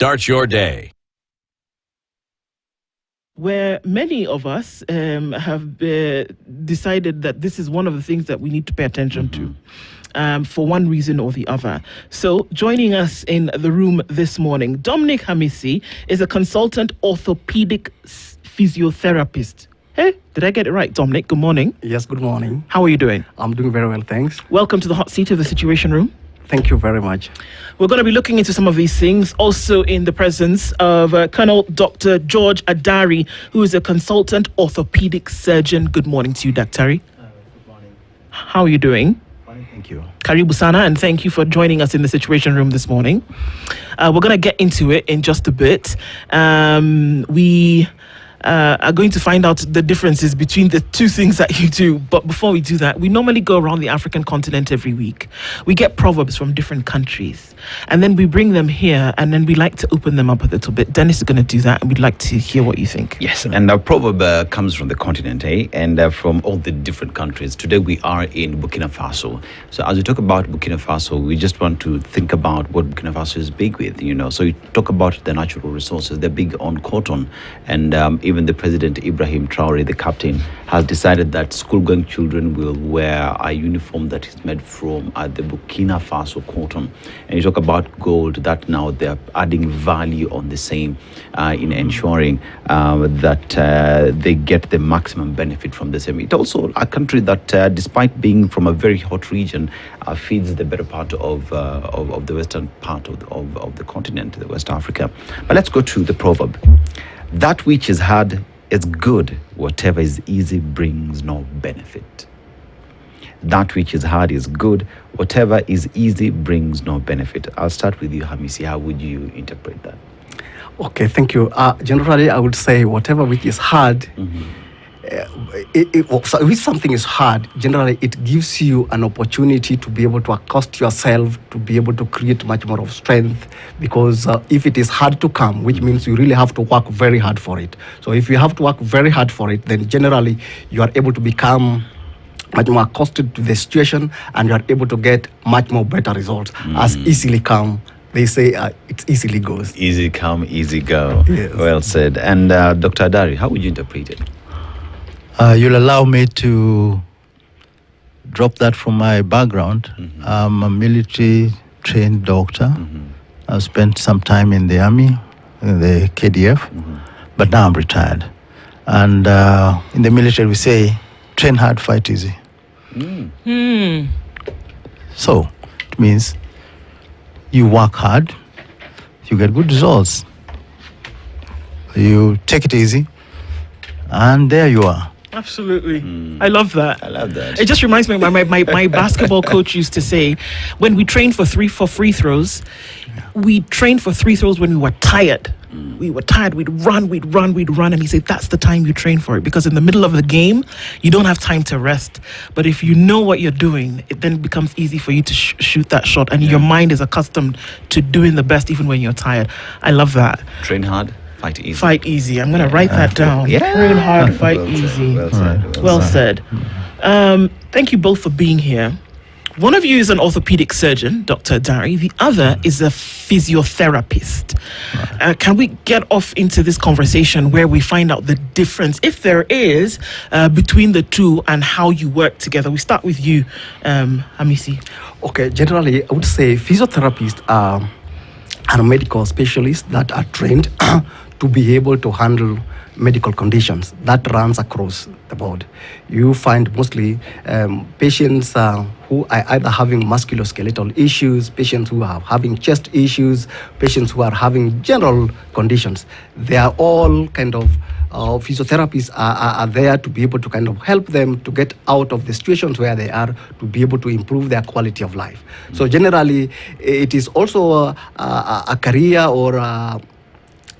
Start your day. Where many of us have decided that this is one of the things that we need to pay attention to for one reason or the other. So joining us in the room this morning, Dominic Hamisi is a consultant orthopedic physiotherapist. Hey, did I get it right, Dominic? Good morning. Yes, good morning. How are you doing? I'm doing very well, thanks. Welcome to the hot seat of the Situation Room. Thank you very much. We're going to be looking into some of these things, also in the presence of Colonel Dr. George Adari, who is a consultant orthopedic surgeon. Good morning to you, Dr. Good morning. How are you doing? Fine, thank you. Karibu Sana, and thank you for joining us in the Situation Room this morning. We're going to get into it in just a bit. We are going to find out the differences between the two things that you do. But before we do that, we normally go around the African continent every week. We get proverbs from different countries, and then we bring them here, and then we like to open them up a little bit. Dennis is going to do that, and we'd like to hear what you think. Yes, and our proverb comes from the continent, and from all the different countries. Today we are in Burkina Faso. So as we talk about Burkina Faso, we just want to think about what Burkina Faso is big with, So you talk about the natural resources. They're big on cotton, and even the President Ibrahim Traore, the captain, has decided that school-going children will wear a uniform that is made from the Burkina Faso cotton. And you talk about gold, that now they're adding value on the same in ensuring that they get the maximum benefit from the same. It's also a country that, despite being from a very hot region, feeds the better part of the western part of the continent, the West Africa. But let's go to the proverb. That which is hard is good, whatever is easy brings no benefit. That which is hard is good, whatever is easy brings no benefit. I'll start with you, Hamisi. How would you interpret that? Okay, thank you. Generally, I would say whatever which is hard, so if something is hard, generally it gives you an opportunity to be able to accost yourself, to be able to create much more of strength, because if it is hard to come, which means you really have to work very hard for it. So if you have to work very hard for it, then generally you are able to become much more accosted to the situation, and you are able to get much more better results. As easily come, they say it easily goes. Easy come, easy go. Yes. Well said. And Dr. Adari, how would you interpret it? You'll allow me to drop that from my background. I'm a military-trained doctor. I've spent some time in the Army, in the KDF, but now I'm retired. And in the military, we say, train hard, fight easy. So it means you work hard, you get good results. You take it easy, and there you are. Absolutely. I love that. I love that. It just reminds me, my basketball coach used to say, when we trained for free throws, we trained for free throws when we were tired. We were tired, we'd run. And he said, that's the time you train for it. Because in the middle of the game, you don't have time to rest. But if you know what you're doing, it then becomes easy for you to shoot that shot. And your mind is accustomed to doing the best even when you're tired. I love that. Train hard, fight easy. Fight easy. I'm going to write that down. Yeah. Train hard, fight easy. Well said. Thank you both for being here. One of you is an orthopedic surgeon, Dr. Adari. The other is a physiotherapist. Can we get off into this conversation where we find out the difference, if there is, between the two and how you work together? We start with you, Hamisi. Okay, generally, I would say physiotherapists are medical specialists that are trained to be able to handle medical conditions that runs across the board. You find mostly patients who are either having musculoskeletal issues, patients who are having chest issues, patients who are having general conditions. They are all kind of physiotherapists are there to be able to kind of help them to get out of the situations where they are, to be able to improve their quality of life. So generally, it is also a career or a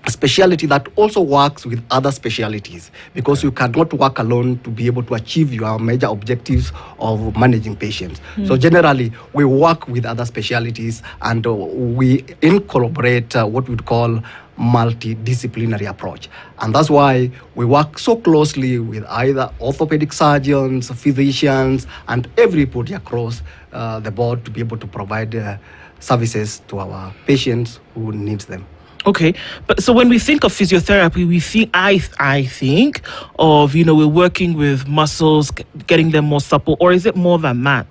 specialty that also works with other specialties, because you cannot work alone to be able to achieve your major objectives of managing patients. So generally, we work with other specialties, and we incorporate what we would call multidisciplinary approach. And that's why we work so closely with either orthopedic surgeons, physicians, and everybody across the board to be able to provide services to our patients who needs them. Okay, but so when we think of physiotherapy, we think I think of we're working with muscles, getting them more supple, or is it more than that?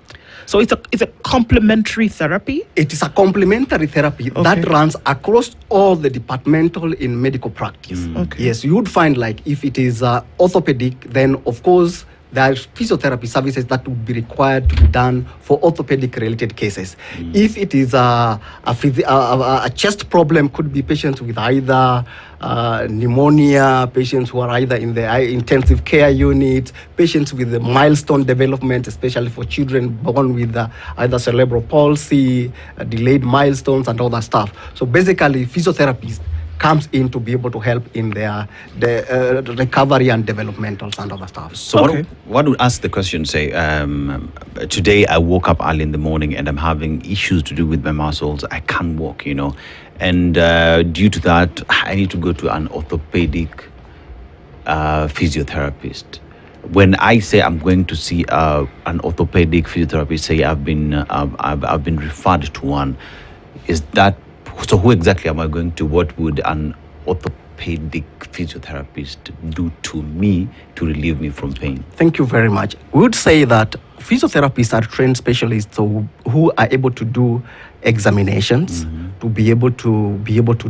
So it's a complementary therapy. It is a complementary therapy that runs across all the departmental in medical practice. Okay. Yes, you would find like if it is orthopedic, then of course there are physiotherapy services that would be required to be done for orthopedic related cases. If it is a chest problem, could be patients with either pneumonia, patients who are either in the intensive care unit, patients with the milestone development, especially for children born with either cerebral palsy, delayed milestones, and all that stuff. So basically, physiotherapists comes in to be able to help in the recovery and developmental and other stuff. So what would ask the question, say, today I woke up early in the morning and I'm having issues to do with my muscles. I can't walk, and due to that, I need to go to an orthopedic physiotherapist. When I say I'm going to see an orthopedic physiotherapist, say I've been referred to one, is that so? Who exactly am I going to? What would an orthopedic physiotherapist do to me to relieve me from pain? Thank you very much. We would say that physiotherapists are trained specialists who are able to do examinations, to be able to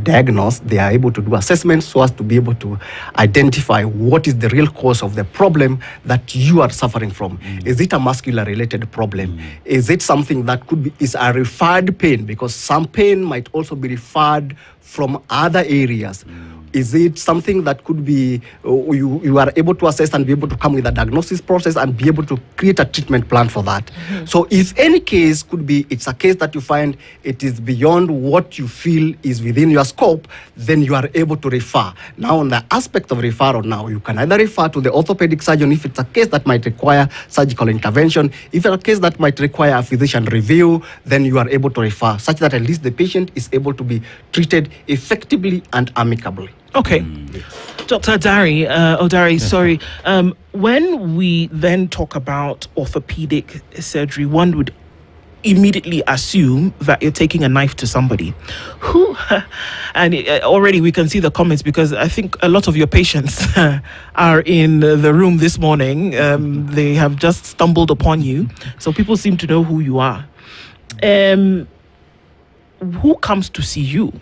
diagnose. They are able to do assessments so as to be able to identify what is the real cause of the problem that you are suffering from. Is it a muscular related problem? Is it something that is a referred pain? Because some pain might also be referred from other areas. Is it something that could be you are able to assess and be able to come with a diagnosis process and be able to create a treatment plan for that? So if any case could be, it's a case that you find it is beyond what you feel is within your scope, then you are able to refer. Now on the aspect of referral, now you can either refer to the orthopedic surgeon if it's a case that might require surgical intervention. If it's a case that might require a physician review, then you are able to refer, such that at least the patient is able to be treated effectively and amicably. Okay. Dr. Odari, sorry. When we then talk about orthopedic surgery, one would immediately assume that you're taking a knife to somebody. Who? And already we can see the comments, because I think a lot of your patients are in the room this morning. They have just stumbled upon you. So people seem to know who you are. Who comes to see you?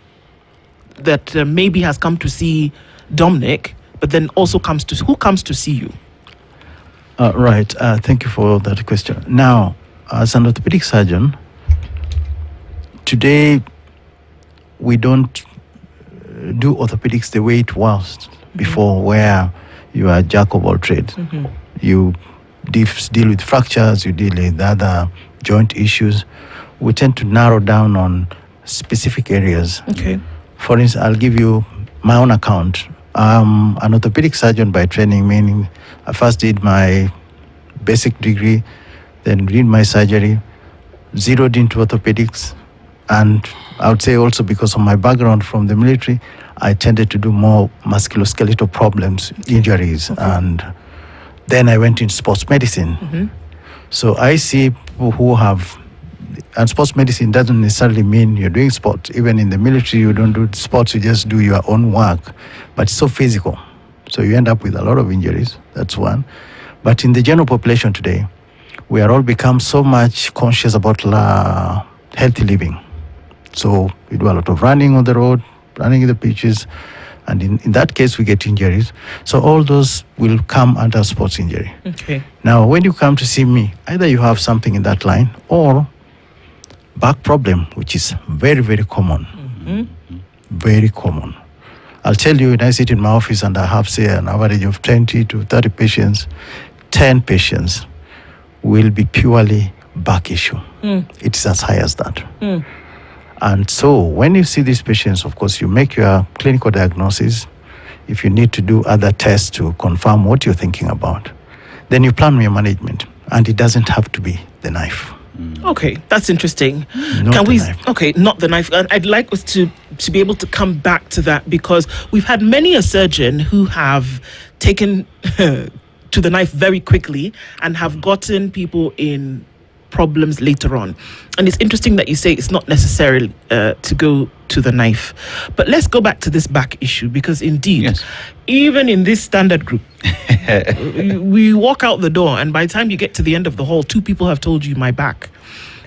That maybe has come to see Dominic, but then also who comes to see you? Right. Thank you for that question. Now, as an orthopedic surgeon, today we don't do orthopedics the way it was before, where you are a jack of all trades. You deal with fractures, you deal with other joint issues. We tend to narrow down on specific areas. Okay. For instance, I'll give you my own account. I'm an orthopedic surgeon by training, meaning I first did my basic degree, then did my surgery, zeroed into orthopedics, and I would say also because of my background from the military, I tended to do more musculoskeletal problems, injuries, and then I went into sports medicine. So I see people who have, and sports medicine doesn't necessarily mean you're doing sports. Even in the military, you don't do sports, you just do your own work. But it's so physical. So you end up with a lot of injuries. That's one. But in the general population today, we are all become so much conscious about healthy living. So we do a lot of running on the road, running in the pitches. And in that case, we get injuries. So all those will come under sports injury. Okay. Now, when you come to see me, either you have something in that line or back problem, which is very, very common. Very common. I'll tell you, when I sit in my office and I have, say, an average of 20 to 30 patients, 10 patients will be purely back issue. It's as high as that. And so when you see these patients, of course, you make your clinical diagnosis. If you need to do other tests to confirm what you're thinking about, then you plan your management. And it doesn't have to be the knife. Okay, that's interesting. Not the knife. Okay, not the knife. And I'd like us to be able to come back to that, because we've had many a surgeon who have taken to the knife very quickly and have gotten people in problems later on. And it's interesting that you say it's not necessarily to go to the knife. But let's go back to this back issue, because indeed, Yes. even in this standard group, we walk out the door and by the time you get to the end of the hall, 2 people have told you my back.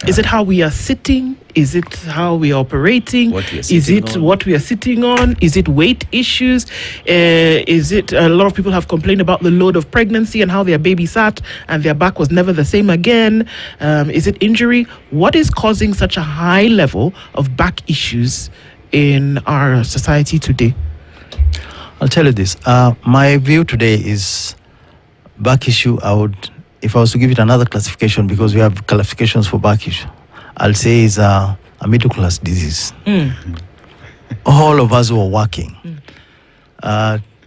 Is it how we are sitting? Is it how we are operating? What we are Is sitting it on? what we are sitting on? Is it weight issues? Is it a lot of people have complained about the load of pregnancy and how their baby sat and their back was never the same again? Is it injury? What is causing such a high level of back issues in our society today? I'll tell you this. My view today is back issue. If I was to give it another classification, because we have classifications for back issue, I'll say is a middle class disease. All of us who are working,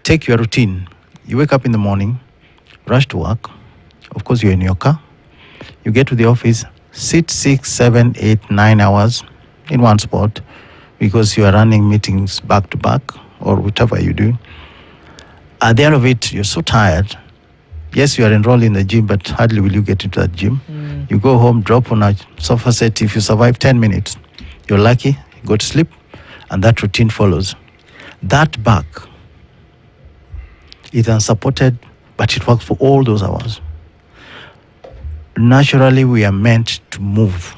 take your routine. You wake up in the morning, rush to work. Of course, you're in your car. You get to the office, sit 6, 7, 8, 9 hours in one spot because you are running meetings back to back or whatever you do. At the end of it, you're so tired. Yes, you are enrolled in the gym, but hardly will you get into that gym. You go home, drop on a sofa set. If you survive 10 minutes, you're lucky, you go to sleep, and that routine follows. That back is unsupported, but it works for all those hours. Naturally, we are meant to move.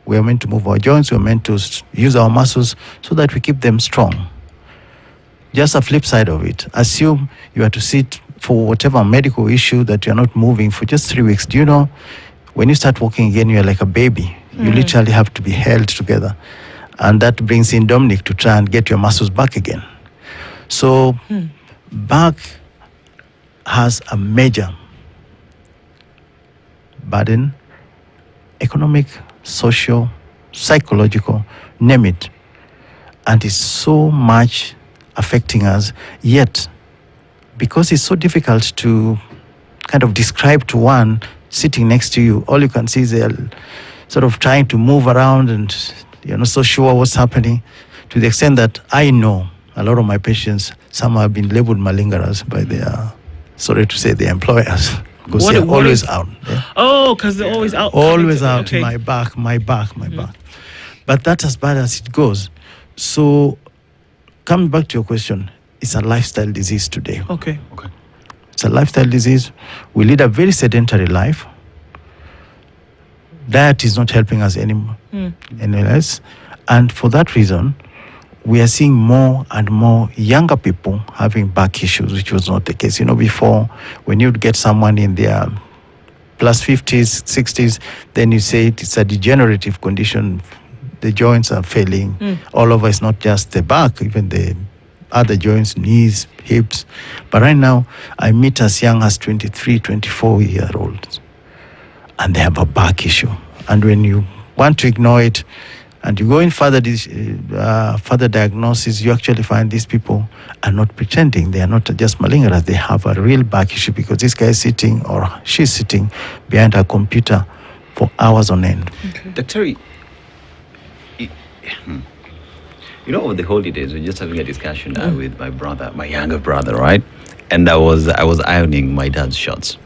We are meant to move our joints. We are meant to use our muscles so that we keep them strong. Just a flip side of it, assume you are to sit for whatever medical issue that you're not moving for just 3 weeks. Do you know, when you start walking again, you're like a baby. You literally have to be held together. And that brings in Dominic to try and get your muscles back again. So back has a major burden, economic, social, psychological, name it. And it's so much affecting us, yet because it's so difficult to kind of describe to one sitting next to you, all you can see is they're sort of trying to move around and you're not so sure what's happening, to the extent that I know a lot of my patients, some have been labeled malingerers by their, sorry to say, their employers, because they're always out. Yeah? Oh, because they're always out. Always out, Okay. my back. But that's as bad as it goes. So coming back to your question, it's a lifestyle disease today. Okay. It's a lifestyle disease. We lead a very sedentary life. Diet is not helping us anymore, any less. And for that reason, we are seeing more and more younger people having back issues, which was not the case. You know, before, when you'd get someone in their plus 50s, 60s, then you say it's a degenerative condition. The joints are failing all over. It's not just the back, even the other joints, knees, hips. But right now, I meet as young as 23, 24-year-olds, and they have a back issue. And when you want to ignore it, and you go in further diagnosis, you actually find these people are not pretending. They are not just malingerers. They have a real back issue because this guy is sitting or she's sitting behind her computer for hours on end. Dr. You know, over the holidays, we're just having a discussion with my brother, my younger brother, right? And I was ironing my dad's shorts.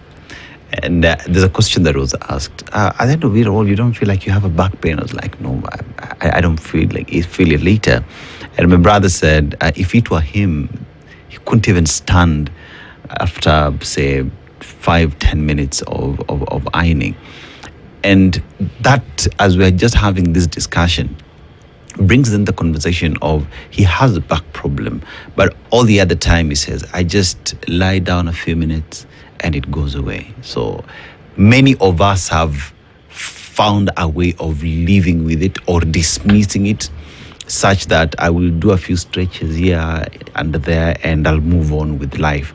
And there's a question that was asked. At the end of it all, you don't feel like you have a back pain? I was like, no, I don't feel it later. And my brother said, if it were him, he couldn't even stand after, say, 5-10 minutes of ironing. And that, as we're just having this discussion, brings in the conversation of he has a back problem, but all the other time he says, I just lie down a few minutes and it goes away. So many of us have found a way of living with it or dismissing it, such that I will do a few stretches here and there and I'll move on with life.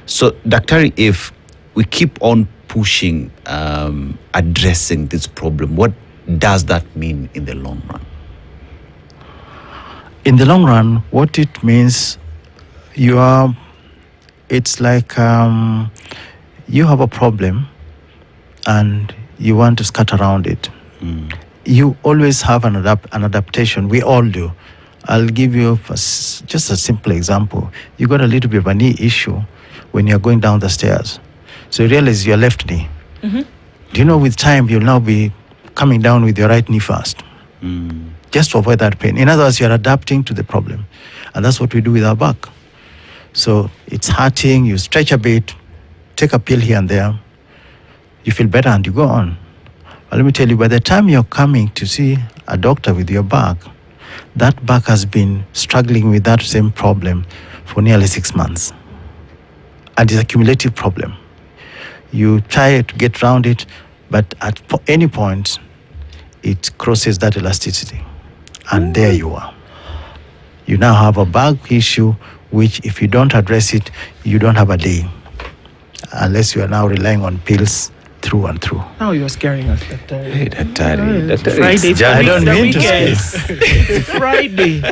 So, Doctor, if we keep on pushing, addressing this problem, what does that mean in the long run? In the long run, what it means, it's like you have a problem and you want to skirt around it. You always have an adaptation. We all do. I'll give you just a simple example. You got a little bit of a knee issue when you're going down the stairs. So you realize your left knee. Do you know with time you'll now be coming down with your right knee first? Just to avoid that pain. In other words, you're adapting to the problem. And that's what we do with our back. So it's hurting, you stretch a bit, take a pill here and there, you feel better and you go on. But let me tell you, by the time you're coming to see a doctor with your back, that back has been struggling with that same problem for nearly 6 months. And it's a cumulative problem. You try to get around it, but at any point, it crosses that elasticity. And there you are. You now have a back issue, which if you don't address it, you don't have a day. Unless you are now relying on pills through and through. Now you're scaring us. Hey, Daktari. Friday. I don't mean to scare. It's Friday.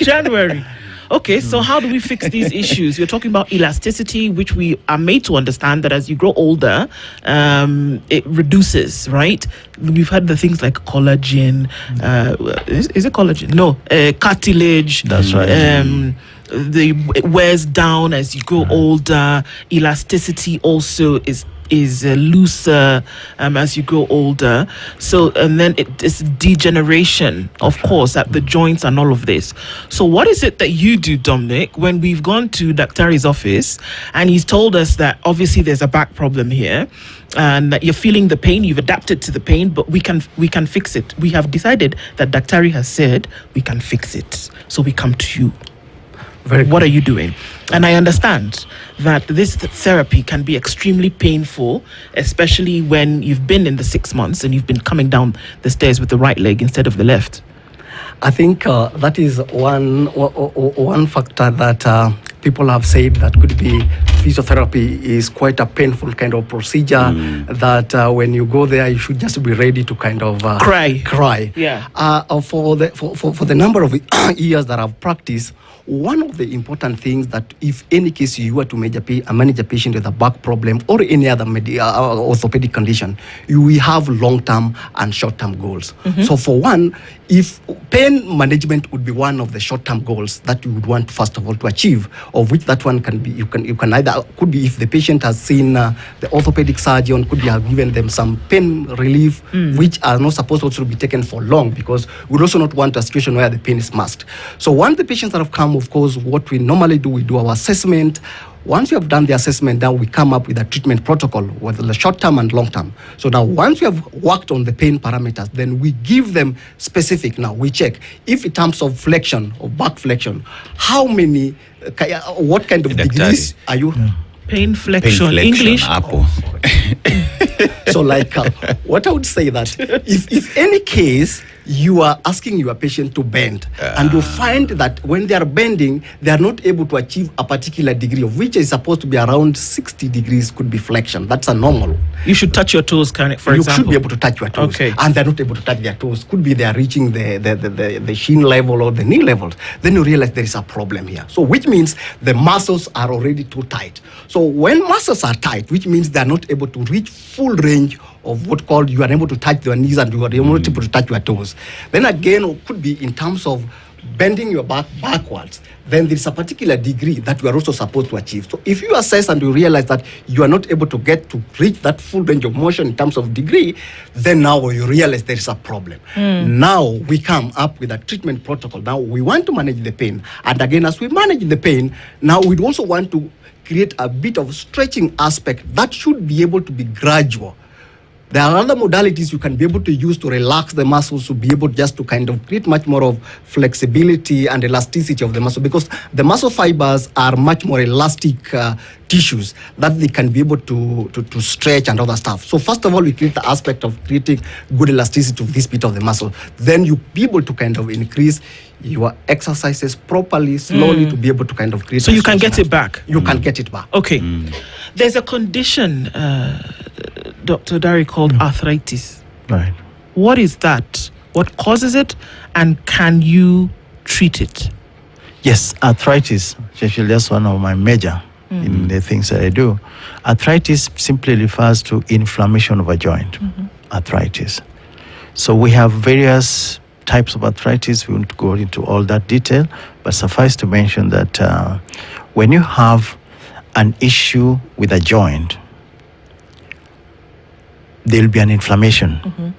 January. Okay, so how do we fix these issues? You're talking about elasticity, which we are made to understand that as you grow older, it reduces, right? We've had the things like collagen. Is it collagen? No, cartilage. That's right. It wears down as you grow older. Elasticity also is looser as you grow older. So, and then it's degeneration, of course, at the joints and all of this. So what is it that you do, Dominic, when we've gone to Daktari's office and he's told us that obviously there's a back problem here and that you're feeling the pain, you've adapted to the pain, but we can fix it. We have decided that Daktari has said we can fix it. So we come to you. What are you doing? And I understand that this therapy can be extremely painful, especially when you've been in the 6 months and you've been coming down the stairs with the right leg instead of the left. I think that is one factor that people have said that could be physiotherapy is quite a painful kind of procedure that when you go there, you should just be ready to kind of cry. Yeah. For the number of years that I've practiced, one of the important things that if any case you were to manage a patient with a back problem or any other orthopedic condition, we have long-term and short-term goals. So for one, if pain management would be one of the short-term goals that you would want first of all to achieve, of which that one can be, you can either, could be if the patient has seen the orthopedic surgeon, could be have given them some pain relief, which are not supposed also to be taken for long, because we also not want a situation where the pain is masked. So once the patients that have come, of course, what we normally do, we do our assessment. Once you have done the assessment, now we come up with a treatment protocol, whether the short term and long term. So now once we have worked on the pain parameters, then we give them specific. Now we check if in terms of flexion or back flexion, how many, what kind of degrees are you? Pain flexion. English. Apple. So like what I would say that if any case you are asking your patient to bend and you find that when they are bending, they are not able to achieve a particular degree of which is supposed to be around 60 degrees could be flexion. That's a normal. You should touch your toes, for example. You should be able to touch your toes. Okay. And they're not able to touch their toes. Could be they are reaching the shin level or the knee levels. Then you realize there is a problem here. So which means the muscles are already too tight. So when muscles are tight, which means they are not able to reach full range of what called you are able to touch your knees and you are able to touch your toes. Then again, it could be in terms of bending your back backwards, then there is a particular degree that you are also supposed to achieve. So if you assess and you realize that you are not able to get to reach that full range of motion in terms of degree, then now you realize there is a problem. Now we come up with a treatment protocol. Now we want to manage the pain. And again, as we manage the pain, now we also want to create a bit of stretching aspect that should be able to be gradual. There are other modalities you can be able to use to relax the muscles, to be able just to kind of create much more of flexibility and elasticity of the muscle, because the muscle fibers are much more elastic tissues that they can be able to stretch and other stuff. So first of all, we create the aspect of creating good elasticity of this bit of the muscle. Then you be able to kind of increase your exercises properly, slowly, to be able to kind of create. So you can get it back. You can get it back. Okay. There's a condition, Dr. Dari, called arthritis. Right. What is that? What causes it? And can you treat it? Yes, arthritis. Actually, that's one of my major in the things that I do. Arthritis simply refers to inflammation of a joint. Arthritis. So we have various types of arthritis. We won't go into all that detail, but suffice to mention that when you have an issue with a joint, there will be an inflammation.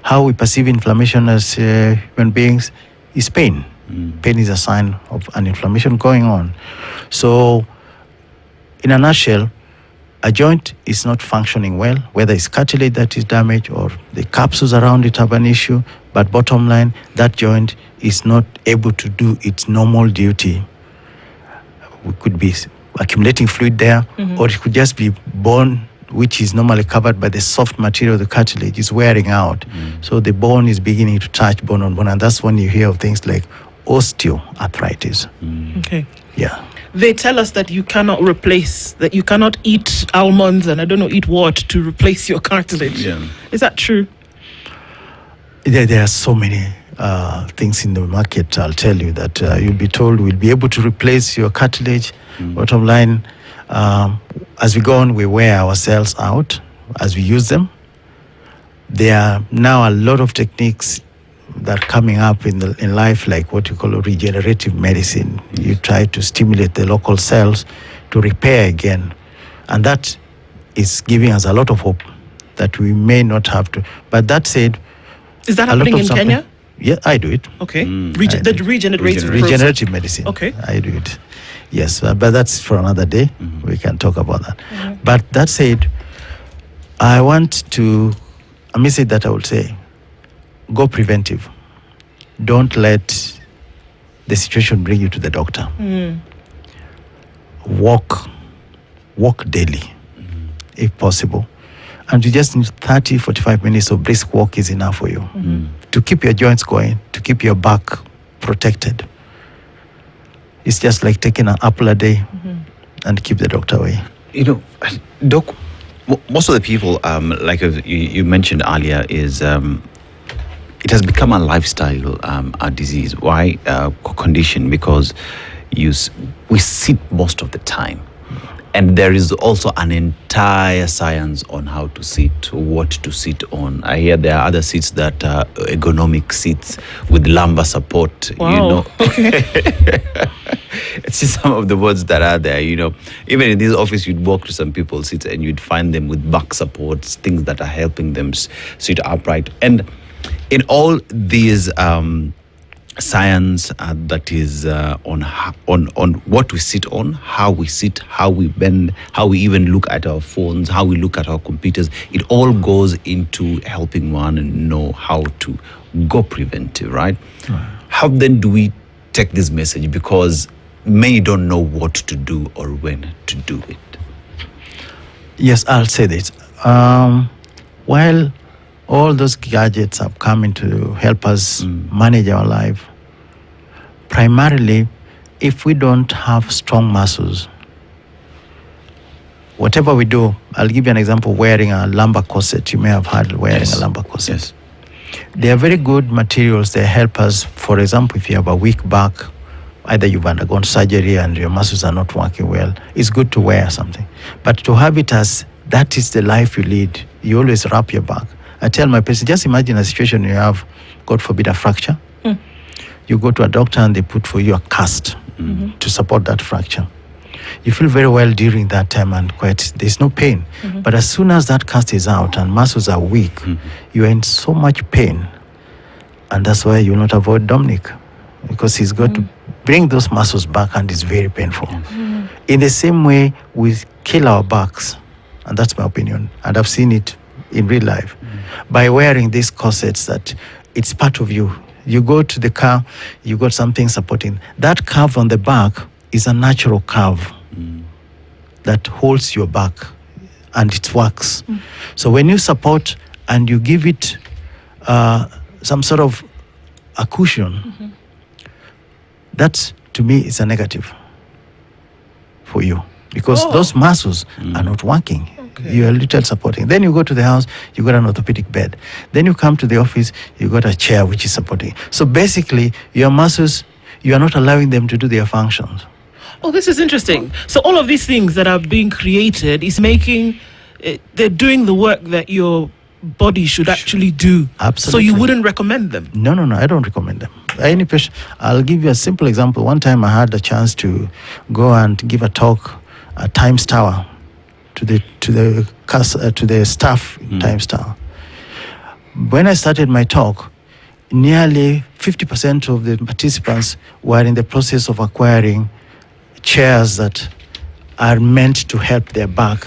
How we perceive inflammation as human beings is pain. Pain is a sign of an inflammation going on. So, in a nutshell, a joint is not functioning well, whether it's cartilage that is damaged or the capsules around it have an issue, but bottom line, that joint is not able to do its normal duty. We could be accumulating fluid there, or it could just be bone, which is normally covered by the soft material of the cartilage, is wearing out. So the bone is beginning to touch bone on bone, and that's when you hear of things like osteoarthritis. Okay. Yeah. They tell us that you cannot replace, that you cannot eat almonds and I don't know, eat what to replace your cartilage. Yeah. Is that true? There are so many things in the market, I'll tell you, that you'll be told will be able to replace your cartilage. Bottom line, as we go on, we wear our cells out as we use them. There are now a lot of techniques that are coming up in life, like what you call regenerative medicine. You try to stimulate the local cells to repair again. And that is giving us a lot of hope that we may not have to. But that said, Is that a lot happening of in something- Kenya? Yeah, I do it. Okay. I The do. regenerative Regenerative medicine. Okay. I do it. Yes, but that's for another day. We can talk about that. But that said, I want to, a message that I would say, go preventive. Don't let the situation bring you to the doctor. Walk daily, if possible. And you just need 30, 45 minutes of brisk walk is enough for you to keep your joints going, to keep your back protected. It's just like taking an apple a day and keep the doctor away. You know, Doc, most of the people, like you mentioned earlier, is it has become a lifestyle, a disease. Why condition? Because we sit most of the time. And there is also an entire science on how to sit, what to sit on. I hear there are other seats that are ergonomic seats with lumbar support. Wow. You know, it's just some of the words that are there. You know, even in this office, you'd walk to some people's seats and you'd find them with back supports, things that are helping them sit upright. And in all these science that is on what we sit on, how we sit, how we bend, how we even look at our phones, how we look at our computers, it all goes into helping one know how to go preventive, right? How then do we take this message? Because many don't know what to do or when to do it. Yes, I'll say this. While all those gadgets have come in to help us manage our life, primarily, if we don't have strong muscles, whatever we do, I'll give you an example, wearing a lumbar corset. You may have heard wearing a lumbar corset. Yes. They are very good materials. They help us. For example, if you have a weak back, either you've undergone surgery and your muscles are not working well, it's good to wear something. But to have it as that is the life you lead, you always wrap your back. I tell my patients, just imagine a situation you have, God forbid, a fracture. You go to a doctor and they put for you a cast to support that fracture. You feel very well during that time and there's no pain. But as soon as that cast is out and muscles are weak, you are in so much pain. And that's why you will not avoid Dominic, because he's got to bring those muscles back and it's very painful. In the same way, we kill our backs, and that's my opinion, and I've seen it in real life, by wearing these corsets that it's part of you. You go to the car, you got something supporting. That curve on the back is a natural curve that holds your back, and it works. So when you support and you give it some sort of a cushion, that to me is a negative for you, because those muscles are not working. You are a little supporting. Then you go to the house, you got an orthopedic bed. Then you come to the office, you got a chair which is supporting. So basically, your muscles, you are not allowing them to do their functions. Oh, this is interesting. So all of these things that are being created is making, they're doing the work that your body should actually do. Absolutely. So you wouldn't recommend them? No, I don't recommend them. Any patient, I'll give you a simple example. One time I had the chance to go and give a talk at Times Tower the staff in Time Star. When I started my talk, nearly 50% of the participants were in the process of acquiring chairs that are meant to help their back.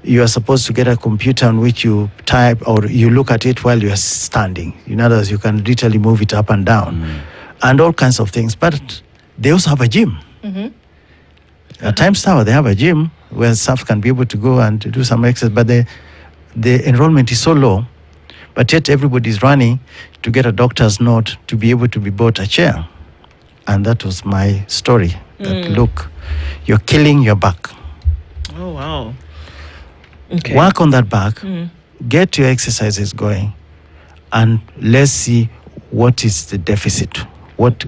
You are supposed to get a computer on which you type or you look at it while you are standing. In other words, you can literally move it up and down and all kinds of things. But they also have a gym. At Times Tower, they have a gym where staff can be able to go and to do some exercise, but the enrollment is so low, but yet everybody is running to get a doctor's note to be able to be bought a chair. And that was my story. That look, you're killing your back. Oh, wow. Okay. Work on that back, get your exercises going, and let's see what is the deficit.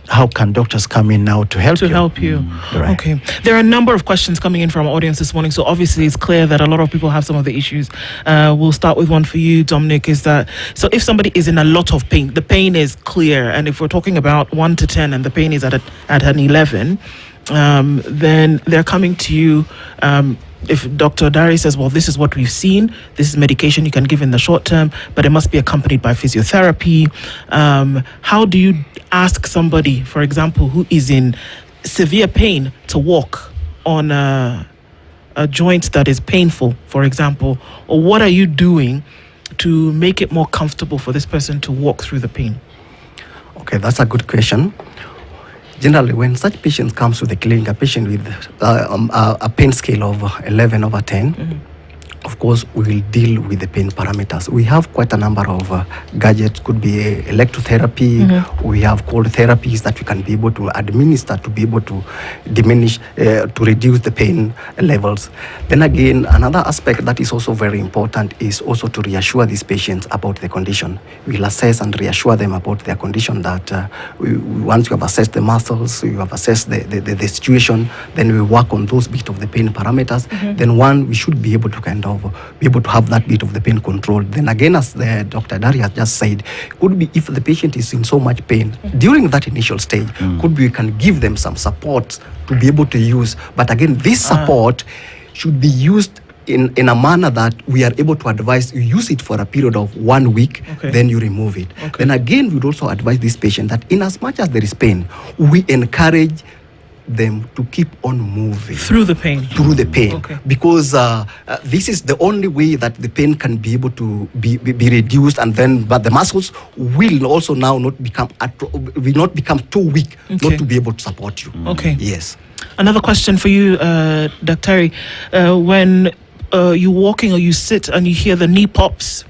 How can doctors come in now to help you? Right. Okay. There are a number of questions coming in from our audience this morning, so obviously it's clear that a lot of people have some of the issues. We'll start with one for you, Dominic, is that, so if somebody is in a lot of pain, the pain is clear, and if we're talking about 1 to 10 and the pain is at an 11, then they're coming to you. If Dr. Dari says, well, this is what we've seen, this is medication you can give in the short term, but it must be accompanied by physiotherapy. How do you ask somebody, for example, who is in severe pain to walk on a joint that is painful, for example? Or what are you doing to make it more comfortable for this person to walk through the pain? Okay, that's a good question. Generally, when such patients comes to the clinic, a patient with a pain scale of 11 over 10, of course, we will deal with the pain parameters. We have quite a number of gadgets. Could be electrotherapy. We have cold therapies that we can be able to administer to be able to diminish, to reduce the pain levels. Then again, another aspect that is also very important is also to reassure these patients about the condition. We'll assess and reassure them about their condition that once you have assessed the muscles, you have assessed the situation, then we work on those bit of the pain parameters. Then we should be able to kind of be able to have that bit of the pain controlled. Then again, as the Dr. Dari has just said, could be if the patient is in so much pain during that initial stage, could be we can give them some support to be able to use. But again, this support should be used in a manner that we are able to advise you use it for a period of 1 week, then you remove it. Then again, we'd also advise this patient that in as much as there is pain, we encourage them to keep on moving through the pain, because this is the only way that the pain can be able to be reduced, and then but the muscles will also now not become too weak not to be able to support you. Yes. Another question for you, Dr. When you're walking or you sit and you hear the knee pops,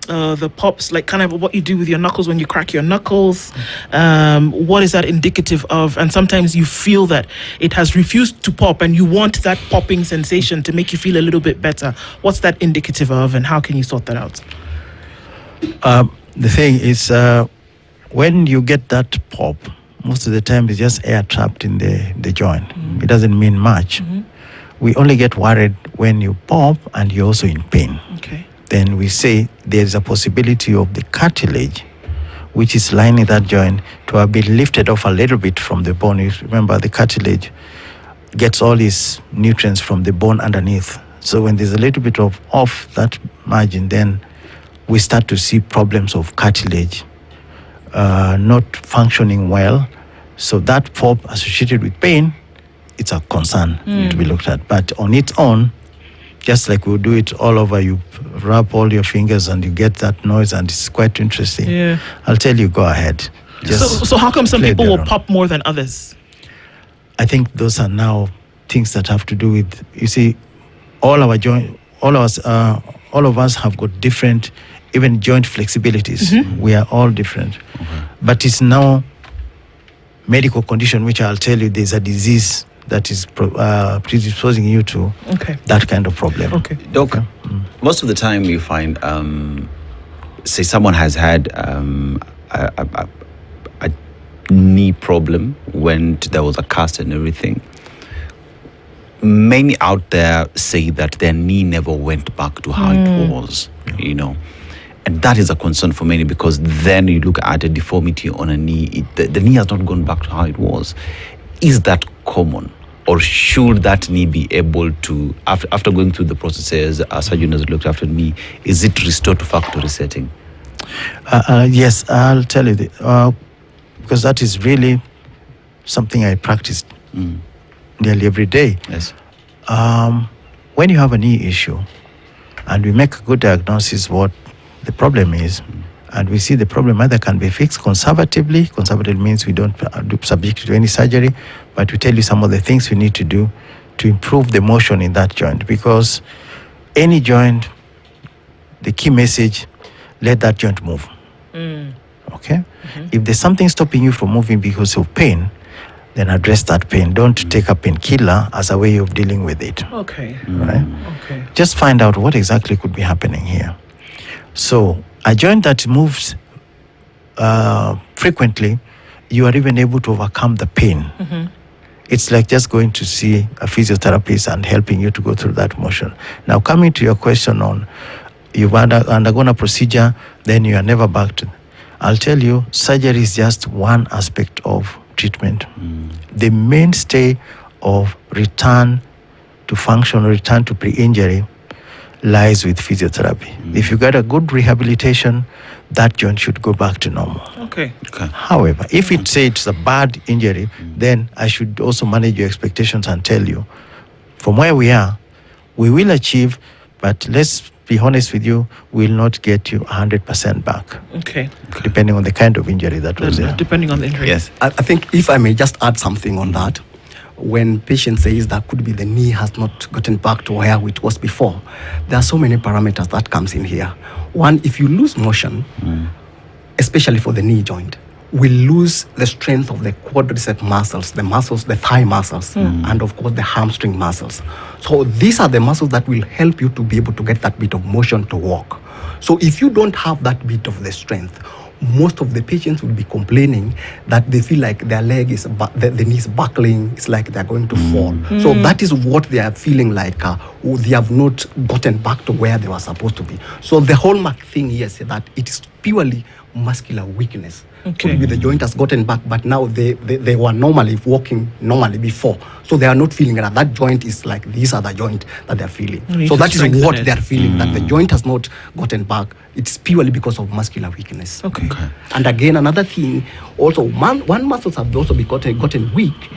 the pops, like kind of what you do with your knuckles when you crack your knuckles, what is that indicative of? And sometimes you feel that it has refused to pop and you want that popping sensation to make you feel a little bit better. What's that indicative of, and how can you sort that out? The thing is, when you get that pop, most of the time it's just air trapped in the joint. It doesn't mean much. We only get worried when you pop and you're also in pain. Then we say there's a possibility of the cartilage, which is lining that joint, to have been lifted off a little bit from the bone. You remember, the cartilage gets all its nutrients from the bone underneath. So when there's a little bit of off that margin, then we start to see problems of cartilage not functioning well. So that pop associated with pain, it's a concern to be looked at. But on its own, just like we'll do it all over, you rub all your fingers and you get that noise, and it's quite interesting. I'll tell you, go ahead. So how come some people will pop more than others? I think those are now things that have to do with, you see, all of us have got different, even joint flexibilities. We are all different. But it's now medical condition, which I'll tell you, there's a disease that is predisposing you to that kind of problem. Doc, most of the time you find, say someone has had a knee problem when there was a cast and everything. Many out there say that their knee never went back to how it was, you know. And that is a concern for many, because then you look at a deformity on a knee, the knee has not gone back to how it was. Is that common? or should that knee be able to, after going through the processes, a surgeon has looked after me, is it restored to factory setting? Yes, I'll tell you, because that is really something I practice nearly every day. Yes. When you have a knee issue and we make a good diagnosis what the problem is, and we see the problem either can be fixed conservatively. Conservative means we don't subject it to any surgery, but we tell you some of the things we need to do to improve the motion in that joint, because any joint, the key message, let that joint move. Okay? If there's something stopping you from moving because of pain, then address that pain. Don't take a painkiller as a way of dealing with it. Okay. Right? Okay. Just find out what exactly could be happening here. So a joint that moves frequently, you are even able to overcome the pain. It's like just going to see a physiotherapist and helping you to go through that motion. Now, coming to your question on you've undergone a procedure, then you are never back to. I'll tell you, surgery is just one aspect of treatment. The mainstay of return to function, return to pre-injury, lies with physiotherapy. If you get a good rehabilitation, that joint should go back to normal. Okay. However, if it's a bad injury, then I should also manage your expectations and tell you, from where we are, we will achieve, but let's be honest with you, we will not get you 100% back. Okay. Depending on the kind of injury that was there. Depending on the injury. Yes. I think if I may just add something on that, when patient says that could be the knee has not gotten back to where it was before, there are so many parameters that comes in here. One, if you lose motion, especially for the knee joint, we lose the strength of the quadricep muscles, the thigh muscles, and of course the hamstring muscles. So these are the muscles that will help you to be able to get that bit of motion to walk. So if you don't have that bit of the strength, most of the patients will be complaining that they feel like their leg is, the knee is buckling, it's like they're going to fall. So that is what they are feeling like, they have not gotten back to where they were supposed to be. So the hallmark thing here is that it is purely muscular weakness. Could be the joint has gotten back, but now they were normally walking normally before. So they are not feeling that. That joint is like these are the joint that they're feeling. So that is what they're feeling, that the joint has not gotten back. It's purely because of muscular weakness. Okay. And again, another thing, also, one muscles have also gotten weak.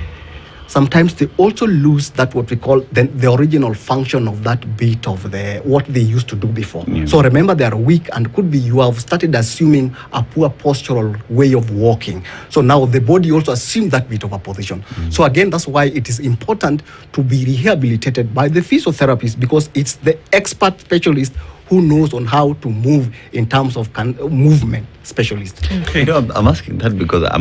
Sometimes they also lose that what we call the original function of that bit of what they used to do before. So remember, they are weak, and could be you have started assuming a poor postural way of walking. So now the body also assumes that bit of a position. So again, that's why it is important to be rehabilitated by the physiotherapist, because it's the expert specialist who knows on how to move in terms of movement specialist. Okay. You know, I'm asking that because I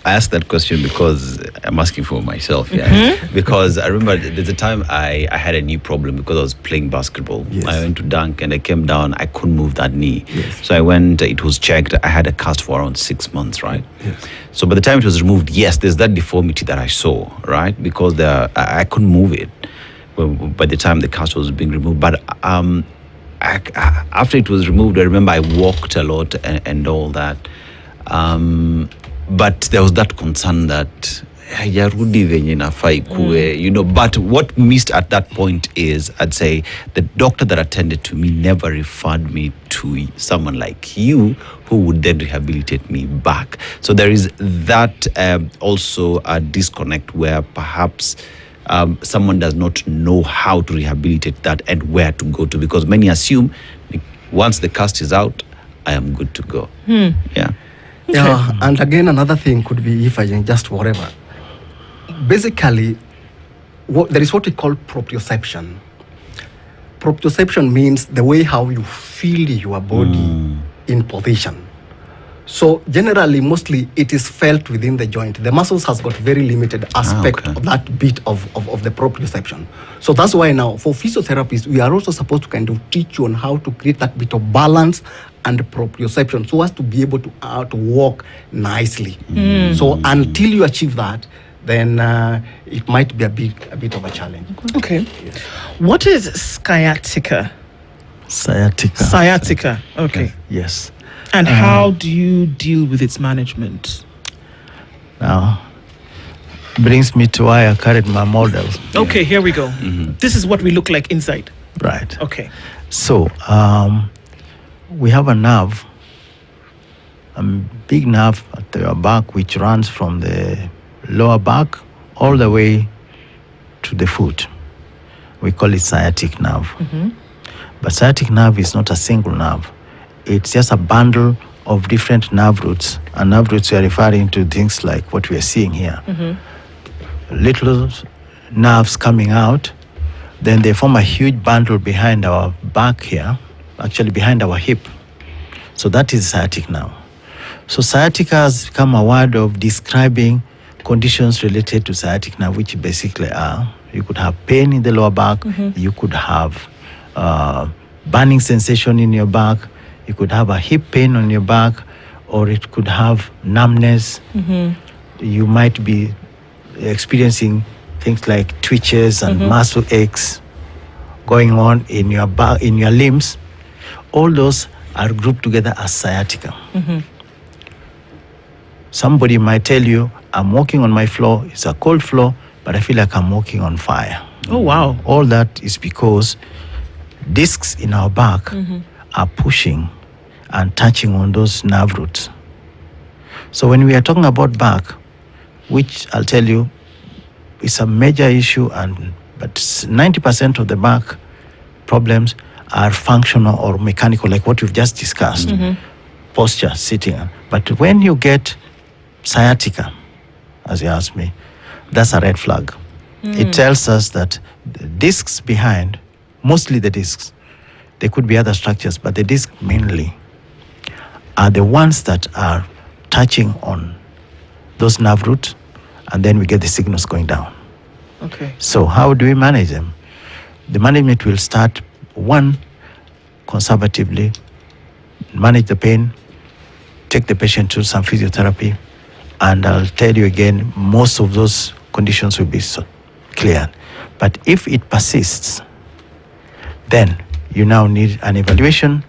asked that question because I'm asking for myself. Yeah. Because I remember there's a time I had a knee problem because I was playing basketball. Yes. I went to dunk and I came down. I couldn't move that knee. Yes. So I went. It was checked. I had a cast for around 6 months. Right. Yes. So by the time it was removed, yes, there's that deformity that I saw. Right. Because I couldn't move it. By the time the cast was being removed, but after it was removed, I remember I walked a lot and all that. But there was that concern that, but what missed at that point is, I'd say, the doctor that attended to me never referred me to someone like you who would then rehabilitate me back. So there is that also a disconnect where perhaps someone does not know how to rehabilitate that and where to go to, because many assume once the cast is out, I am good to go. Yeah. Yeah, and again, another thing could be, if I can just whatever. Basically, there is what we call proprioception. Proprioception means the way how you feel your body in position. So generally, mostly, it is felt within the joint. The muscles has got very limited aspect of that bit of the proprioception. So that's why now, for physiotherapists, we are also supposed to kind of teach you on how to create that bit of balance and proprioception, so as to be able to walk nicely. So until you achieve that, then it might be a bit of a challenge. Okay. Yes. What is sciatica? Sciatica. Okay. Yes. And how do you deal with its management? Now, brings me to why I carried my model. Okay, here we go. This is what we look like inside. Right. Okay. So we have a nerve, a big nerve at your back, which runs from the lower back all the way to the foot. We call it sciatic nerve. But sciatic nerve is not a single nerve. It's just a bundle of different nerve roots. And nerve roots, we are referring to things like what we are seeing here. Little nerves coming out, then they form a huge bundle behind our back here, actually behind our hip. So that is sciatic nerve. So sciatica has become a word of describing conditions related to sciatic nerve, which basically are, you could have pain in the lower back, you could have burning sensation in your back, you could have a hip pain on your back, or it could have numbness. You might be experiencing things like twitches and muscle aches going on in your back, in your limbs. All those are grouped together as sciatica. Somebody might tell you, I'm walking on my floor, it's a cold floor, but I feel like I'm walking on fire. Oh, wow. All that is because discs in our back are pushing and touching on those nerve roots. So when we are talking about back, which I'll tell you is a major issue, but 90% of the back problems are functional or mechanical, like what we've just discussed, posture, sitting. But when you get sciatica, as you asked me, that's a red flag. It tells us that the discs behind, mostly the discs, there could be other structures, but the discs mainly are the ones that are touching on those nerve roots, and then we get the signals going down. Okay. So how do we manage them? The management will start, one, conservatively, manage the pain, take the patient to some physiotherapy, and I'll tell you again, most of those conditions will be cleared. But if it persists, then you now need an evaluation.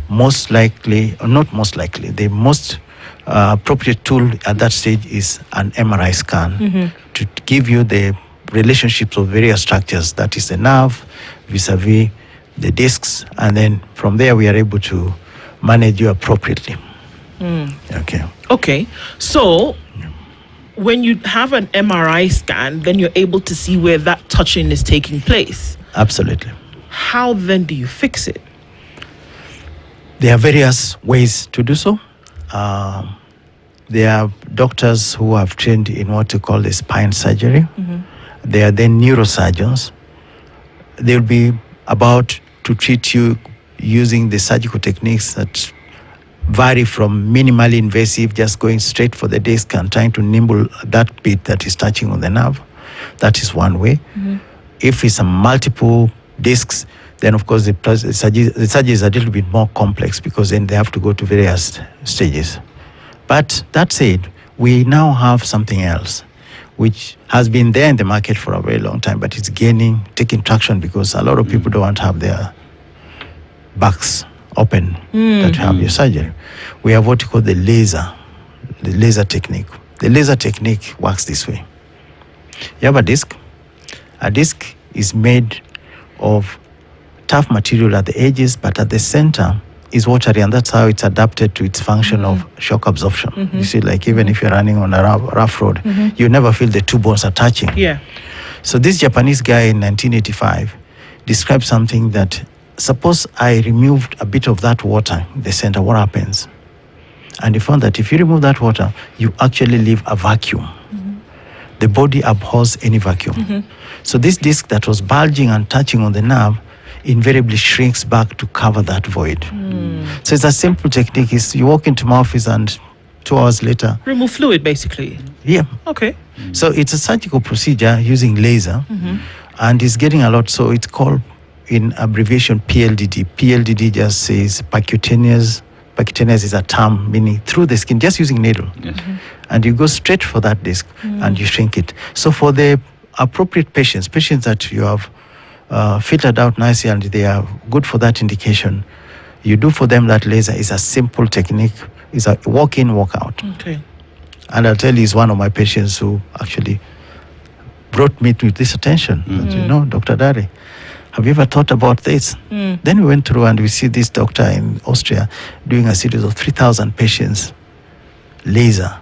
Most likely, or not most likely, the most appropriate tool at that stage is an MRI scan to give you the relationships of various structures, that is the nerve vis-a-vis the discs, and then from there we are able to manage you appropriately. Okay. So when you have an MRI scan, then you're able to see where that touching is taking place. Absolutely. How then do you fix it? There are various ways to do so. There are doctors who have trained in what we call the spine surgery. There are then neurosurgeons. They'll be about to treat you using the surgical techniques that vary from minimally invasive, just going straight for the disc and trying to nibble that bit that is touching on the nerve. That is one way. If it's a multiple discs, then of course the surgery is a little bit more complex, because then they have to go to various stages. But that said, we now have something else which has been there in the market for a very long time, but it's taking traction, because a lot of people don't want to have their backs open that have your surgery. We have what we call the laser technique. The laser technique works this way. You have a disc. A disc is made of tough material at the edges, but at the center is watery, and that's how it's adapted to its function of shock absorption. You see, like even if you're running on a rough road, you never feel the two bones are touching. Yeah. So this Japanese guy in 1985 described something that, suppose I removed a bit of that water in the center, what happens? And he found that if you remove that water, you actually leave a vacuum. The body abhors any vacuum. So this disc that was bulging and touching on the nerve invariably shrinks back to cover that void. So it's a simple technique. You walk into my office and 2 hours later... Remove fluid, basically. Yeah. Okay. So it's a surgical procedure using laser, and it's getting a lot. So it's called, in abbreviation, PLDD. PLDD just says percutaneous. Percutaneous is a term meaning through the skin, just using needle. And you go straight for that disc and you shrink it. So for the appropriate patients that you have filtered out nicely and they are good for that indication, you do for them that laser. Is a simple technique. It's a walk in, walk out. Okay. And I'll tell you, he's one of my patients who actually brought me to this attention. That, you know, Dr. Dari, have you ever thought about this? Then we went through and we see this doctor in Austria doing a series of 3,000 patients, laser,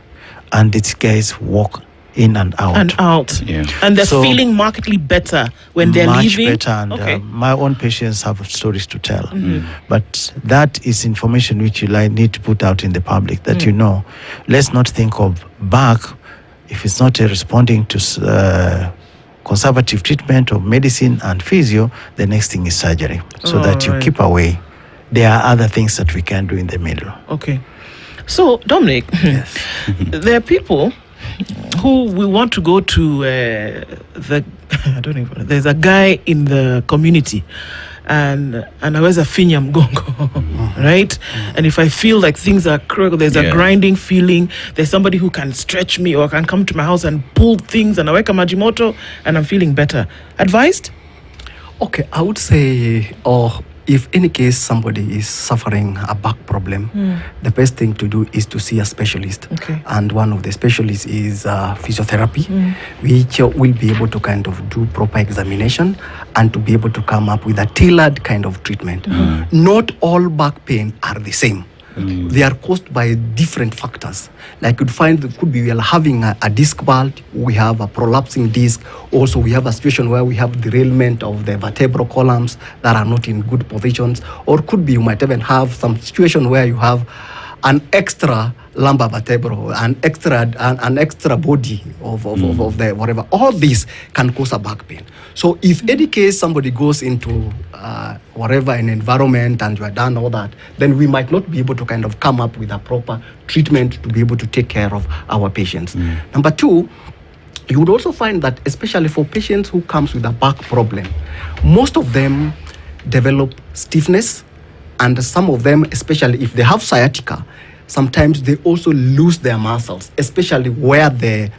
and these guys walk in and out. Yeah. And they're So, feeling markedly better when they're much leaving. better, and Okay. my own patients have stories to tell. But that is information which you need to put out in the public, that you know, let's not think of back, if it's not responding to conservative treatment of medicine and physio, the next thing is surgery, so that you Alright. keep away. There are other things that we can do in the middle. Okay. So, Dominic, there are people who we want to go to the I don't even, there's a guy in the community and anaweza finya mgongo, right? And if I feel like things are crooked, there's a grinding feeling, there's somebody who can stretch me or can come to my house and pull things and aweka majimoto and I'm feeling better. Advised? Okay, I would say, if any case somebody is suffering a back problem, the best thing to do is to see a specialist. Okay. And one of the specialists is physiotherapy, which will be able to kind of do proper examination and to be able to come up with a tailored kind of treatment. Not all back pain are the same. They are caused by different factors. Like you'd find it could be we are having a disc bulge, we have a prolapsing disc. Also, we have a situation where we have derailment of the vertebral columns that are not in good positions. Or could be you might even have some situation where you have an extra lumbar vertebral, an extra body of the whatever. All these can cause a back pain. So if any case somebody goes into whatever an environment and you are done all that, then we might not be able to kind of come up with a proper treatment to be able to take care of our patients. Number two, you would also find that especially for patients who comes with a back problem, most of them develop stiffness, and some of them, especially if they have sciatica, sometimes they also lose their muscles, especially where the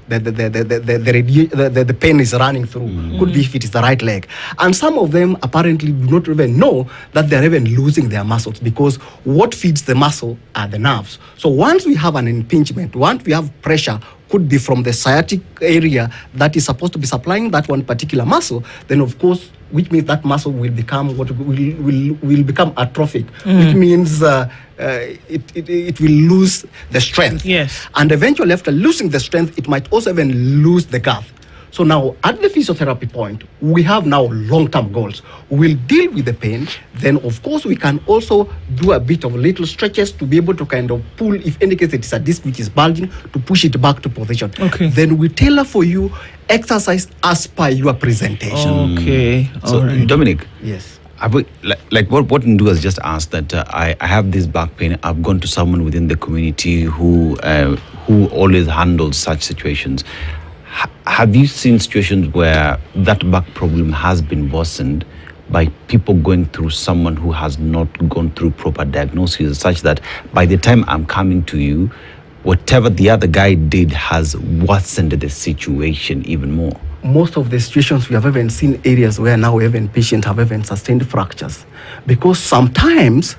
pain is running through. Could be if it is the right leg. And some of them apparently do not even know that they're even losing their muscles, because what feeds the muscle are the nerves. So once we have an impingement, once we have pressure, could be from the sciatic area that is supposed to be supplying that one particular muscle, then of course, which means that muscle will become will become atrophic, which means it will lose the strength. Yes. And eventually, after losing the strength, it might also even lose the girth. So now, at the physiotherapy point, we have now long-term goals. We'll deal with the pain. Then, of course, we can also do a bit of little stretches to be able to kind of pull, if any case it is a disc which is bulging, to push it back to position. Okay. Then we tailor for you exercise as per your presentation. Okay. So, All right. Dominic, Yes. like what Ndu has just asked, that I have this back pain. I've gone to someone within the community who always handles such situations. Have you seen situations where that back problem has been worsened by people going through someone who has not gone through proper diagnosis, such that by the time I'm coming to you, whatever the other guy did has worsened the situation even more? Most of the situations we have even seen areas where now even patients have even sustained fractures, because sometimes,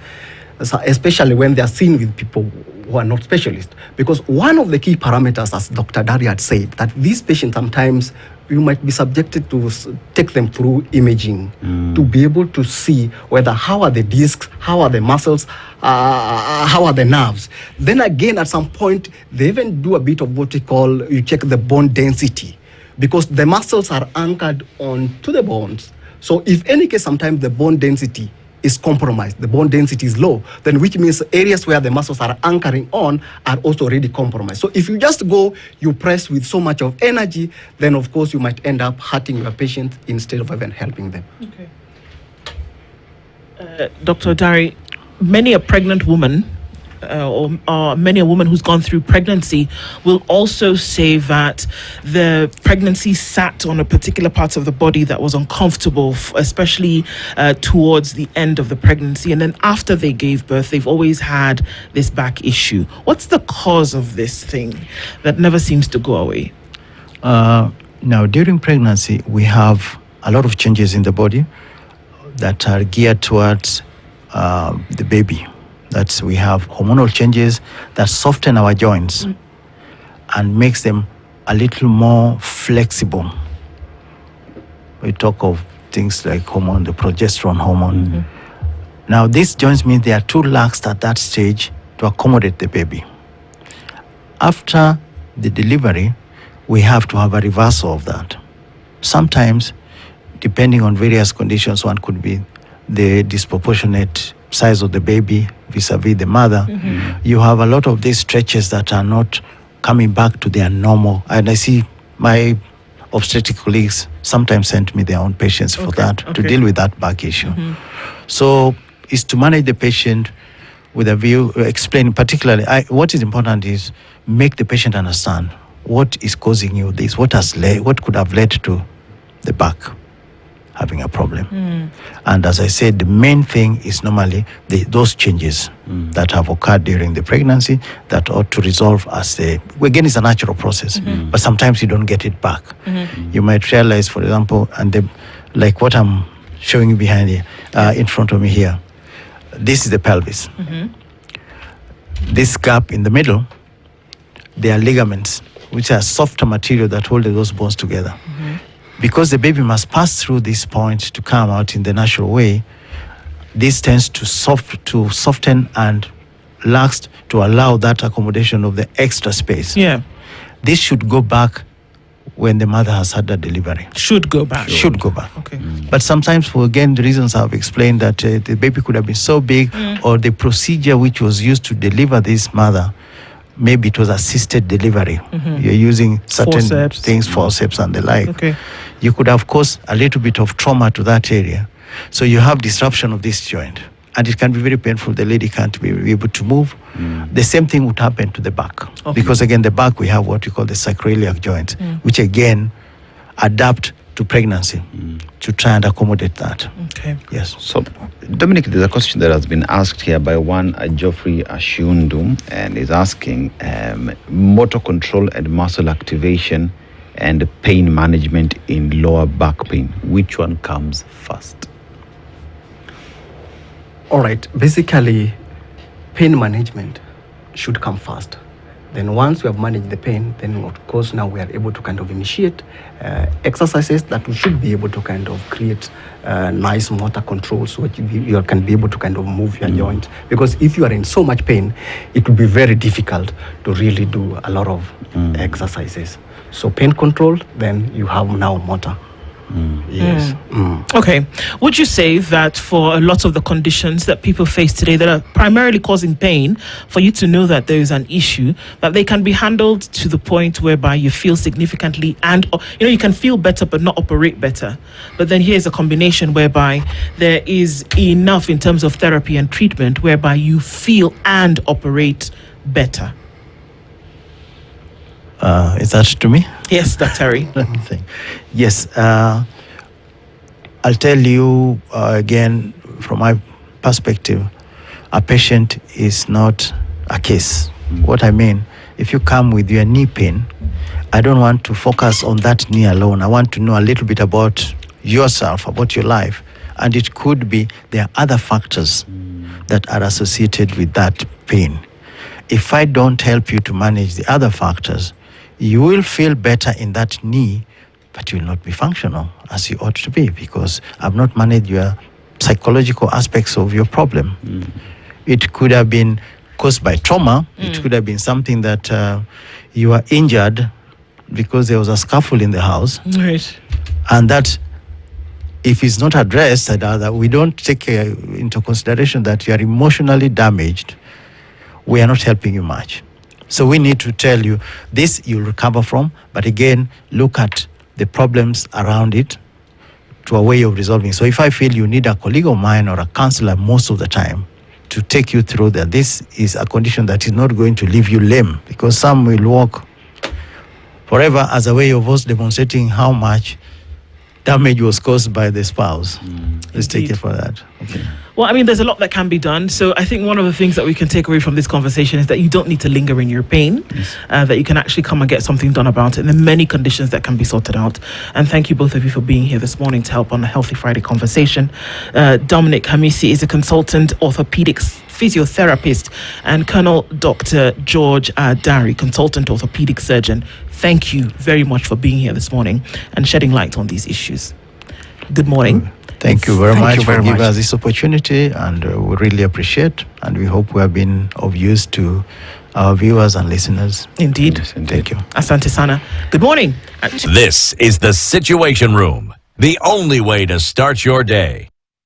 especially when they are seen with people who are not specialists, because one of the key parameters, as Dr. Dari had said, that these patients sometimes you might be subjected to take them through imaging to be able to see whether how are the discs, how are the muscles, how are the nerves. Then again, at some point, they even do a bit of what we call, you check the bone density, because the muscles are anchored onto the bones. So if any case, sometimes the bone density is compromised, the bone density is low, then which means areas where the muscles are anchoring on are also already compromised. So if you just go, you press with so much of energy, then of course you might end up hurting your patient instead of even helping them. Okay. Dr. Dari, many a pregnant woman or many a woman who's gone through pregnancy will also say that the pregnancy sat on a particular part of the body that was uncomfortable, especially towards the end of the pregnancy. And then after they gave birth, they've always had this back issue. What's the cause of this thing that never seems to go away? Now, during pregnancy, we have a lot of changes in the body that are geared towards the baby. That we have hormonal changes that soften our joints and makes them a little more flexible We talk of things like hormone, the progesterone hormone. Now, these joints mean they are too lax at that stage to accommodate the baby. After the delivery, we have to have a reversal of that. Sometimes, depending on various conditions, one could be the disproportionate size of the baby vis-a-vis the mother. You have a lot of these stretches that are not coming back to their normal. And I see my obstetric colleagues sometimes send me their own patients for that, to deal with that back issue. So is to manage the patient with a view, explain particularly, what is important is make the patient understand what is causing you this, what could have led to the back having a problem. And as I said, the main thing is normally those changes that have occurred during the pregnancy that ought to resolve as again, it's a natural process, but sometimes you don't get it back. You might realize, for example, like what I'm showing you behind here, in front of me here, this is the pelvis. This gap in the middle, they are ligaments, which are softer material that hold those bones together. Because the baby must pass through this point to come out in the natural way, this tends to soften and lax to allow that accommodation of the extra space. Yeah. This should go back when the mother has had the delivery. Should go back. Should go back. Okay. But sometimes, for again the reasons I've explained, that the baby could have been so big, or the procedure which was used to deliver this mother, maybe it was assisted delivery. You're using certain Forceps. things, forceps and the like. Okay. You could have caused a little bit of trauma to that area. So you have disruption of this joint. And it can be very painful. The lady can't be able to move. The same thing would happen to the back. Because again, the back, we have what we call the sacroiliac joint, which again adapt to pregnancy to try and accommodate that. Okay. Yes. So, Dominic, there's a question that has been asked here by one Geoffrey Ashundu, and is asking motor control and muscle activation and pain management in lower back pain. Which one comes first? All right, basically, pain management should come first. Then once we have managed the pain, then of course now we are able to kind of initiate exercises that we should be able to kind of create nice motor control, so that you can be able to kind of move your joint. Because if you are in so much pain, it will be very difficult to really do a lot of exercises. So pain control, then you have now motor. Yes. Okay. Would you say that for a lot of the conditions that people face today that are primarily causing pain, for you to know that there is an issue, that they can be handled to the point whereby you feel significantly and, you can feel better but not operate better? But then here's a combination whereby there is enough in terms of therapy and treatment whereby you feel and operate better. Is that to me? Yes, Dr. Terry. Let me think. Yes. I'll tell you again, from my perspective, a patient is not a case. What I mean, if you come with your knee pain, I don't want to focus on that knee alone. I want to know a little bit about yourself, about your life. And it could be there are other factors that are associated with that pain. If I don't help you to manage the other factors, you will feel better in that knee, but you will not be functional as you ought to be, because I've not managed your psychological aspects of your problem. It could have been caused by trauma. It could have been something that you are injured because there was a scuffle in the house. Right. And that, if it's not addressed, that we don't take into consideration that you are emotionally damaged, we are not helping you much. So we need to tell you this you'll recover from, but again, look at the problems around it to a way of resolving. So if I feel you need a colleague of mine or a counselor most of the time to take you through that, this is a condition that is not going to leave you lame, because some will walk forever as a way of us demonstrating how much damage was caused by the spouse. Let's take it for that. Okay. Well, I mean, there's a lot that can be done. So I think one of the things that we can take away from this conversation is that you don't need to linger in your pain, that you can actually come and get something done about it. And there are many conditions that can be sorted out. And thank you both of you for being here this morning to help on a Healthy Friday conversation. Dominic Hamisi is a consultant orthopedics physiotherapist, and Colonel Dr. George Dari, consultant orthopedic surgeon. Thank you very much for being here this morning and shedding light on these issues. Good morning. Thank you very Thank much you very for giving much. us this opportunity, and we really appreciate, and we hope we have been of use to our viewers and listeners. Indeed. Yes, indeed. Thank you. Asante sana. Good morning. This is the Situation Room, the only way to start your day.